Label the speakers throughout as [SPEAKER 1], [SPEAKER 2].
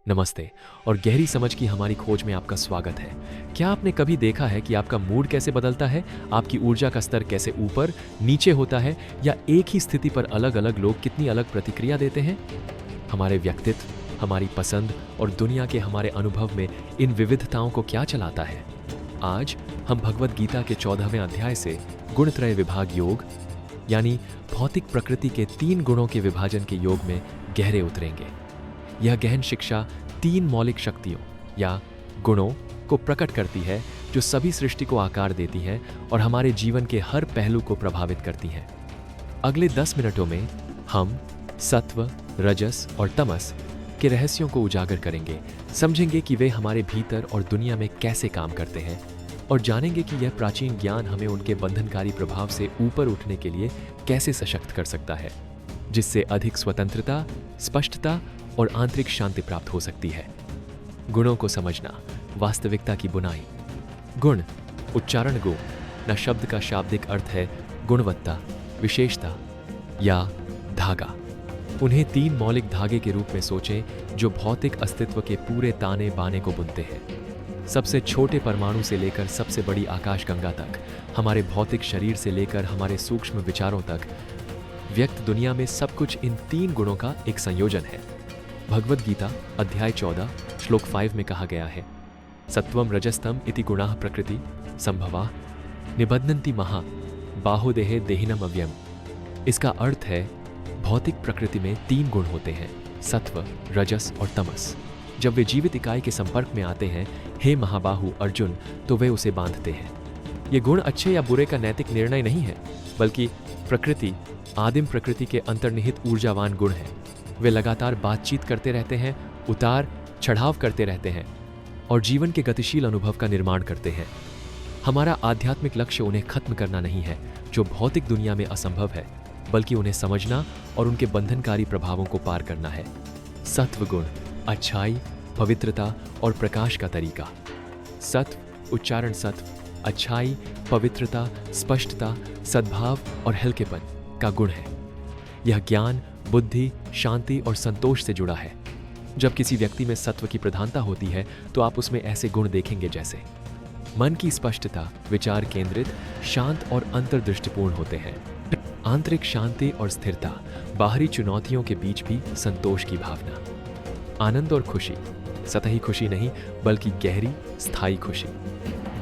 [SPEAKER 1] नमस्ते और गहरी समझ की हमारी खोज में आपका स्वागत है। क्या आपने कभी देखा है कि आपका मूड कैसे बदलता है, आपकी ऊर्जा का स्तर कैसे ऊपर नीचे होता है, या एक ही स्थिति पर अलग अलग लोग कितनी अलग प्रतिक्रिया देते हैं? हमारे व्यक्तित्व, हमारी पसंद और दुनिया के हमारे अनुभव में इन विविधताओं को क्या चलाता है? आज हम भगवद गीता के 14वें अध्याय से गुणत्रय विभाग योग यानी भौतिक प्रकृति के 3 गुणों के विभाजन के योग में गहरे उतरेंगे। यह गहन शिक्षा 3 मौलिक शक्तियों या गुणों को प्रकट करती है जो सभी सृष्टि को आकार देती हैं और हमारे जीवन के हर पहलू को प्रभावित करती हैं। अगले 10 मिनटों में हम सत्व, रजस और तमस के रहस्यों को उजागर करेंगे, समझेंगे कि वे हमारे भीतर और दुनिया में कैसे काम करते हैं और जानेंगे कि यह प्राचीन ज्ञान हमें उनके बंधनकारी प्रभाव से ऊपर उठने के लिए कैसे सशक्त कर सकता है, जिससे अधिक स्वतंत्रता, स्पष्टता और आंतरिक शांति प्राप्त हो सकती है। गुणों को समझना, वास्तविकता की बुनाई। गुण, उच्चारण गुण न शब्द का शाब्दिक अर्थ है गुणवत्ता, विशेषता या धागा। उन्हें 3 मौलिक धागे के रूप में सोचें जो भौतिक अस्तित्व के पूरे ताने बाने को बुनते हैं। सबसे छोटे परमाणु से लेकर सबसे बड़ी आकाशगंगा तक, हमारे भौतिक शरीर से लेकर हमारे सूक्ष्म विचारों तक, व्यक्त दुनिया में सब कुछ इन 3 गुणों का एक संयोजन है। भगवद गीता अध्याय 14 श्लोक 5 में कहा गया है, सत्वम रजस्तम इति गुणाः प्रकृति संभवा निबध्नन्ति महा बाहुदेहे देहिनम अव्ययम्। इसका अर्थ है भौतिक प्रकृति में 3 गुण होते हैं, सत्व, रजस और तमस। जब वे जीवित इकाई के संपर्क में आते हैं, हे महाबाहु अर्जुन, तो वे उसे बांधते हैं। ये गुण अच्छे या बुरे का नैतिक निर्णय नहीं है, बल्कि प्रकृति, आदिम प्रकृति के अंतर्निहित ऊर्जावान गुण हैं। वे लगातार बातचीत करते रहते हैं, उतार चढ़ाव करते रहते हैं और जीवन के गतिशील अनुभव का निर्माण करते हैं। हमारा आध्यात्मिक लक्ष्य उन्हें खत्म करना नहीं है जो भौतिक दुनिया में असंभव है, बल्कि उन्हें समझना और उनके बंधनकारी प्रभावों को पार करना है। सत्व गुण, अच्छाई, पवित्रता और प्रकाश का तरीका। सत्व, उच्चारण सत्व, अच्छाई, पवित्रता, स्पष्टता, सद्भाव और हल्केपन का गुण है। यह ज्ञान, बुद्धि, शांति और संतोष से जुड़ा है। जब किसी व्यक्ति में सत्व की प्रधानता होती है तो आप उसमें ऐसे गुण देखेंगे जैसे मन की स्पष्टता, विचार केंद्रित, शांत और अंतर्दृष्टिपूर्ण होते हैं। आंतरिक शांति और स्थिरता, बाहरी चुनौतियों के बीच भी संतोष की भावना। आनंद और खुशी, सतही खुशी नहीं बल्कि गहरी, स्थायी खुशी।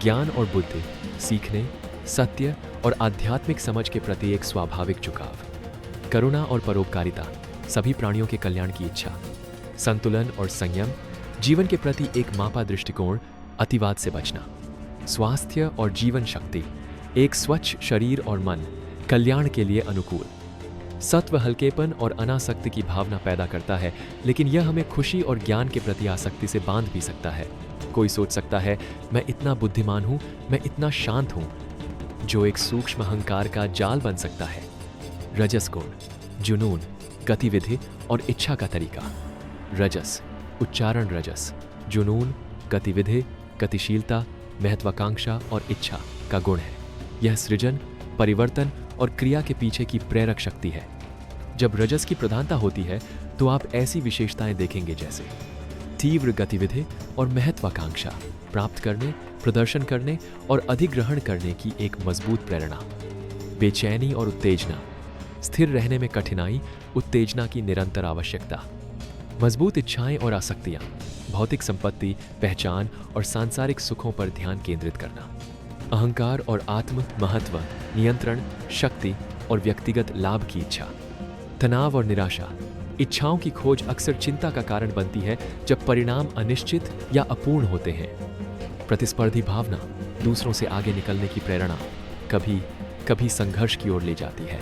[SPEAKER 1] ज्ञान और बुद्धि, सीखने, सत्य और आध्यात्मिक समझ के प्रति एक स्वाभाविक झुकाव। करुणा और परोपकारिता, सभी प्राणियों के कल्याण की इच्छा। संतुलन और संयम, जीवन के प्रति एक मापा दृष्टिकोण, अतिवाद से बचना। स्वास्थ्य और जीवन शक्ति, एक स्वच्छ शरीर और मन, कल्याण के लिए अनुकूल। सत्व हल्केपन और अनासक्ति की भावना पैदा करता है, लेकिन यह हमें खुशी और ज्ञान के प्रति आसक्ति से बांध भी सकता है। कोई सोच सकता है, मैं इतना बुद्धिमान हूं, मैं इतना शांत हूं, जो एक सूक्ष्म अहंकार का जाल बन सकता है। रजस गुण, जुनून, गतिविधि और इच्छा का तरीका। रजस, उच्चारण रजस, जुनून, गतिविधि, गतिशीलता, महत्वाकांक्षा और इच्छा का गुण है। यह सृजन, परिवर्तन और क्रिया के पीछे की प्रेरक शक्ति है। जब रजस की प्रधानता होती है तो आप ऐसी विशेषताएं देखेंगे जैसे तीव्र गतिविधि और महत्वाकांक्षा, प्राप्त करने, प्रदर्शन करने और अधिग्रहण करने की एक मजबूत प्रेरणा। बेचैनी और उत्तेजना, स्थिर रहने में कठिनाई, उत्तेजना की निरंतर आवश्यकता। मजबूत इच्छाएं और आसक्तियां, भौतिक संपत्ति, पहचान और सांसारिक सुखों पर ध्यान केंद्रित करना। अहंकार और आत्म महत्व, नियंत्रण, शक्ति और व्यक्तिगत लाभ की इच्छा। तनाव और निराशा, इच्छाओं की खोज अक्सर चिंता का कारण बनती है जब परिणाम अनिश्चित या अपूर्ण होते हैं। प्रतिस्पर्धी भावना, दूसरों से आगे निकलने की प्रेरणा, कभी कभी संघर्ष की ओर ले जाती है।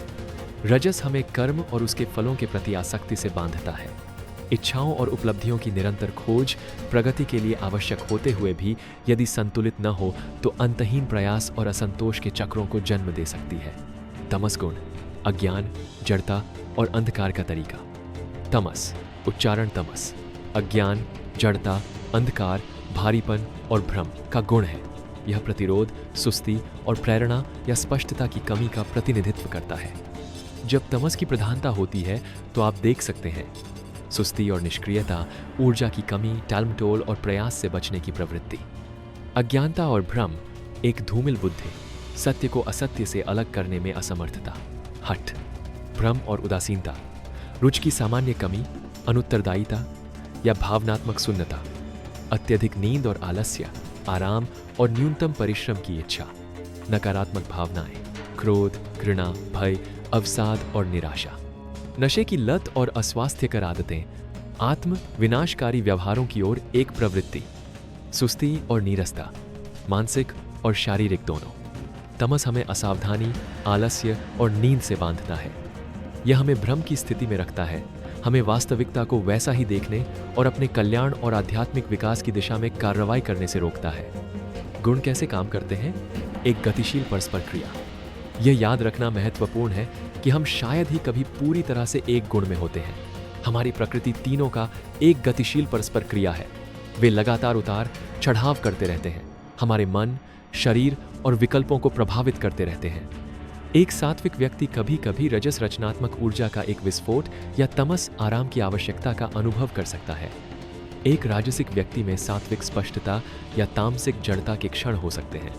[SPEAKER 1] रजस हमें कर्म और उसके फलों के प्रति आसक्ति से बांधता है। इच्छाओं और उपलब्धियों की निरंतर खोज प्रगति के लिए आवश्यक होते हुए भी यदि संतुलित न हो तो अंतहीन प्रयास और असंतोष के चक्रों को जन्म दे सकती है। तमस गुण, अज्ञान, जड़ता और अंधकार का तरीका। तमस, उच्चारण तमस, अज्ञान, जड़ता, अंधकार, भारीपन और भ्रम का गुण है। यह प्रतिरोध, सुस्ती और प्रेरणा या स्पष्टता की कमी का प्रतिनिधित्व करता है। जब तमस की प्रधानता होती है तो आप देख सकते हैं सुस्ती और निष्क्रियता, ऊर्जा की कमी, टालमटोल और प्रयास से बचने की प्रवृत्ति। अज्ञानता और भ्रम, एक धूमिल बुद्धि, सत्य को असत्य से अलग करने में असमर्थता। हठ, भ्रम और उदासीनता, रुचि की सामान्य कमी, अनुत्तरदायिता या भावनात्मक शून्यता। अत्यधिक नींद और आलस्य, आराम और न्यूनतम परिश्रम की इच्छा। नकारात्मक भावनाएं, क्रोध, घृणा, भय, अवसाद और निराशा। नशे की लत और अस्वास्थ्यकर आदतें, आत्म विनाशकारी व्यवहारों की ओर एक प्रवृत्ति। सुस्ती और नीरसता, मानसिक और शारीरिक दोनों। तमस हमें असावधानी, आलस्य और नींद से बांधता है। यह हमें भ्रम की स्थिति में रखता है, हमें वास्तविकता को वैसा ही देखने और अपने कल्याण और आध्यात्मिक विकास की दिशा में कार्रवाई करने से रोकता है। गुण कैसे काम करते हैं? एक गतिशील परस्पर क्रिया। यह याद रखना महत्वपूर्ण है कि हम शायद ही कभी पूरी तरह से एक गुण में होते हैं। हमारी प्रकृति तीनों का एक गतिशील परस्पर क्रिया है। वे लगातार उतार चढ़ाव करते रहते हैं, हमारे मन, शरीर और विकल्पों को प्रभावित करते रहते हैं। एक सात्विक व्यक्ति कभी कभी रजस रचनात्मक ऊर्जा का एक विस्फोट या तमस आराम की आवश्यकता का अनुभव कर सकता है। एक राजसिक व्यक्ति में सात्विक स्पष्टता या तामसिक जड़ता के क्षण हो सकते हैं।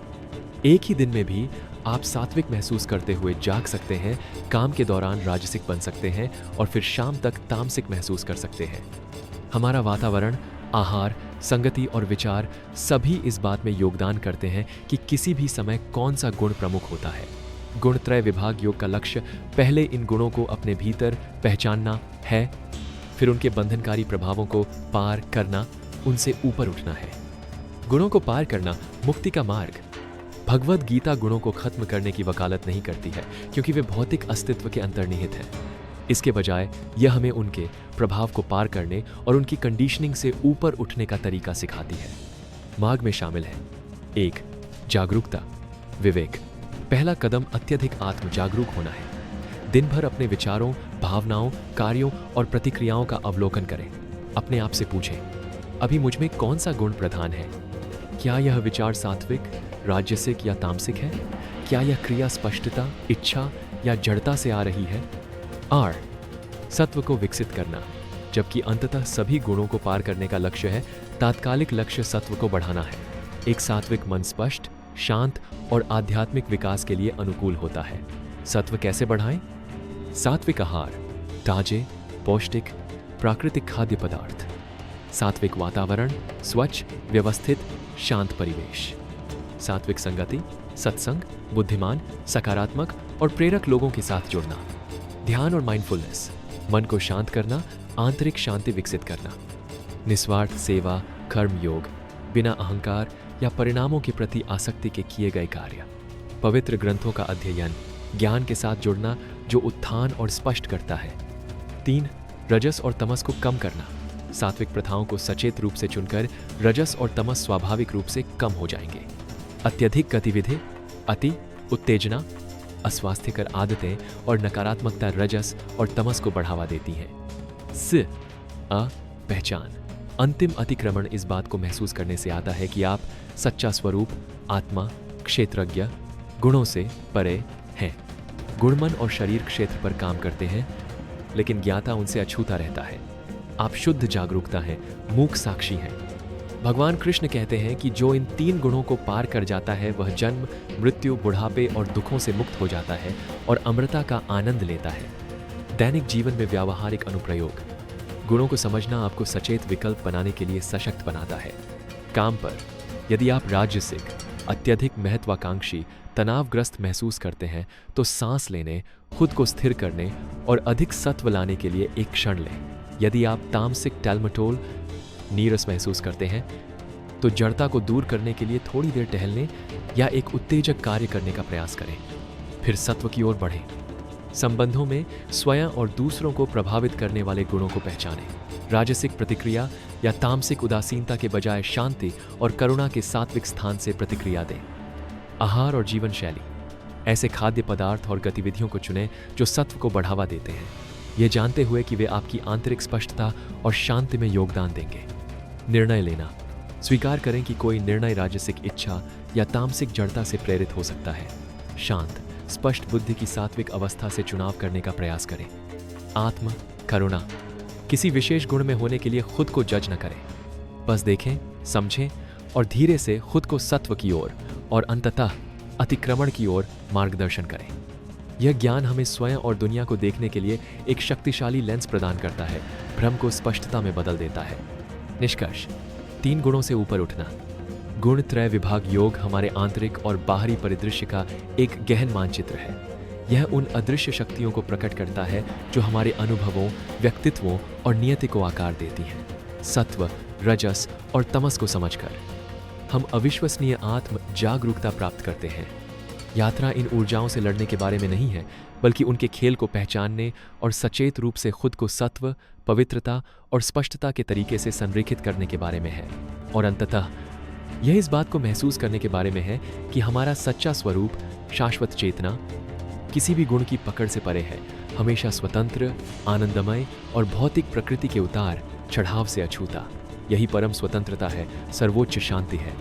[SPEAKER 1] एक ही दिन में भी आप सात्विक महसूस करते हुए जाग सकते हैं, काम के दौरान राजसिक बन सकते हैं और फिर शाम तक तामसिक महसूस कर सकते हैं। हमारा वातावरण, आहार, संगति और विचार सभी इस बात में योगदान करते हैं कि किसी भी समय कौन सा गुण प्रमुख होता है। गुणत्रय विभाग योग का लक्ष्य पहले इन गुणों को अपने भीतर पहचानना है, फिर उनके बंधनकारी प्रभावों को पार करना, उनसे ऊपर उठना है। गुणों को पार करना मुक्ति का मार्ग। भगवद गीता गुणों को खत्म करने की वकालत नहीं करती है, क्योंकि वे भौतिक अस्तित्व के अंतर्निहित हैं। इसके बजाय यह हमें उनके प्रभाव को पार करने और उनकी कंडीशनिंग से ऊपर उठने का तरीका सिखाती है। मार्ग में शामिल है: 1. जागरूकता, विवेक। पहला कदम अत्यधिक आत्म जागरूक होना है। दिन भर अपने विचारों, भावनाओं, कार्यों और प्रतिक्रियाओं का अवलोकन करें। अपने आप से पूछें, अभी मुझ में कौन सा गुण प्रधान है? क्या यह विचार सात्विक, राजसिक या तामसिक है? क्या यह क्रिया स्पष्टता, इच्छा या जड़ता से आ रही है? आर, सत्व को विकसित करना। जबकि अंततः सभी गुणों को पार करने का लक्ष्य है, तात्कालिक लक्ष्य सत्व को बढ़ाना है। एक सात्विक मन स्पष्ट, शांत और आध्यात्मिक विकास के लिए अनुकूल होता है। सत्व कैसे बढ़ाएं? सात्विक आहार, ताजे, पौष्टिक, प्राकृतिक खाद्य पदार्थ। सात्विक वातावरण, स्वच्छ, व्यवस्थित, शांत परिवेश। सात्विक संगति, सत्संग, बुद्धिमान, सकारात्मक और प्रेरक लोगों के साथ जुड़ना। ध्यान और माइंडफुलनेस, मन को शांत करना, आंतरिक शांति विकसित करना। निस्वार्थ सेवा, कर्म योग, बिना अहंकार या परिणामों के प्रति आसक्ति के किए गए कार्य। पवित्र ग्रंथों का अध्ययन, ज्ञान के साथ जुड़ना जो उत्थान और स्पष्ट करता है। 3. रजस और तमस को कम करना। सात्विक प्रथाओं को सचेत रूप से चुनकर रजस और तमस स्वाभाविक रूप से कम हो जाएंगे। अत्यधिक गतिविधि, अति उत्तेजना, अस्वास्थ्यकर आदतें और नकारात्मकता रजस और तमस को बढ़ावा देती हैं। पहचान, अंतिम अतिक्रमण इस बात को महसूस करने से आता है कि आप सच्चा स्वरूप, आत्मा, क्षेत्रज्ञ, गुणों से परे हैं। गुण मन और शरीर क्षेत्र पर काम करते हैं, लेकिन ज्ञाता उनसे अछूता रहता है। आप शुद्ध जागरूकता हैं, मूक साक्षी हैं। भगवान कृष्ण कहते हैं कि जो इन 3 गुणों को पार कर जाता है वह जन्म, मृत्यु, बुढ़ापे और दुखों से मुक्त हो जाता है और अमृता का आनंद लेता है। दैनिक जीवन में व्यावहारिक अनुप्रयोग। गुणों को समझना आपको सचेत विकल्प बनाने के लिए सशक्त बनाता है। काम पर, यदि आप राजसिक, अत्यधिक महत्वाकांक्षी, तनावग्रस्त महसूस करते हैं तो सांस लेने, खुद को स्थिर करने और अधिक सत्व लाने के लिए एक क्षण लें। यदि आप तामसिक, टालमटोल, नीरस महसूस करते हैं तो जड़ता को दूर करने के लिए थोड़ी देर टहलने या एक उत्तेजक कार्य करने का प्रयास करें। फिर सत्व की ओर बढ़ें। संबंधों में स्वयं और दूसरों को प्रभावित करने वाले गुणों को पहचानें। राजसिक प्रतिक्रिया या तामसिक उदासीनता के बजाय शांति और करुणा के सात्विक स्थान से प्रतिक्रिया दें। आहार और जीवन शैली, ऐसे खाद्य पदार्थ और गतिविधियों को चुनें जो सत्व को बढ़ावा देते हैं, ये जानते हुए कि वे आपकी आंतरिक स्पष्टता और शांति में योगदान देंगे। निर्णय लेना, स्वीकार करें कि कोई निर्णय राजसिक इच्छा या तामसिक जड़ता से प्रेरित हो सकता है। शांत, स्पष्ट बुद्धि की सात्विक अवस्था से चुनाव करने का प्रयास करें। आत्म करुणा, किसी विशेष गुण में होने के लिए खुद को जज न करें। बस देखें, समझें और धीरे से खुद को सत्व की ओर और अंततः अतिक्रमण की ओर मार्गदर्शन करें। यह ज्ञान हमें स्वयं और दुनिया को देखने के लिए एक शक्तिशाली लेंस प्रदान करता है, भ्रम को स्पष्टता में बदल देता है। निष्कर्ष: 3 गुणों से ऊपर उठना। गुण त्रय विभाग योग हमारे आंतरिक और बाहरी परिदृश्य का एक गहन मानचित्र है। यह उन अदृश्य शक्तियों को प्रकट करता है जो हमारे अनुभवों, व्यक्तित्वों और नियति को आकार देती हैं। सत्व, रजस और तमस को समझकर हम अविश्वसनीय आत्म जागरूकता प्राप्त करते हैं। यात्रा इन ऊर्जाओं से लड़ने के बारे में नहीं है, बल्कि उनके खेल को पहचानने और सचेत रूप से खुद को सत्व, पवित्रता और स्पष्टता के तरीके से संरेखित करने के बारे में है। और अंततः यह इस बात को महसूस करने के बारे में है कि हमारा सच्चा स्वरूप, शाश्वत चेतना, किसी भी गुण की पकड़ से परे है, हमेशा स्वतंत्र, आनंदमय और भौतिक प्रकृति के उतार चढ़ाव से अछूता। यही परम स्वतंत्रता है, सर्वोच्च शांति है।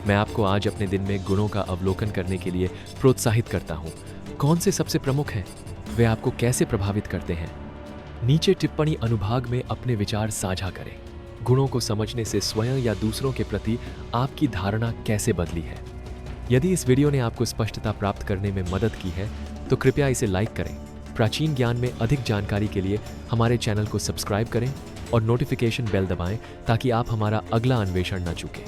[SPEAKER 1] मैं आपको आज अपने दिन में गुणों का अवलोकन करने के लिए प्रोत्साहित करता हूँ। कौन से सबसे प्रमुख हैं? वे आपको कैसे प्रभावित करते हैं? नीचे टिप्पणी अनुभाग में अपने विचार साझा करें। गुणों को समझने से स्वयं या दूसरों के प्रति आपकी धारणा कैसे बदली है? यदि इस वीडियो ने आपको स्पष्टता प्राप्त करने में मदद की है तो कृपया इसे लाइक करें। प्राचीन ज्ञान में अधिक जानकारी के लिए हमारे चैनल को सब्सक्राइब करें और नोटिफिकेशन बेल दबाएं ताकि आप हमारा अगला अन्वेषण न चूकें।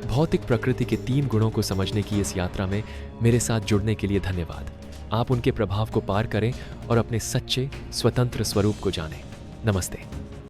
[SPEAKER 1] भौतिक प्रकृति के 3 गुणों को समझने की इस यात्रा में मेरे साथ जुड़ने के लिए धन्यवाद। आप उनके प्रभाव को पार करें और अपने सच्चे, स्वतंत्र स्वरूप को जानें। नमस्ते।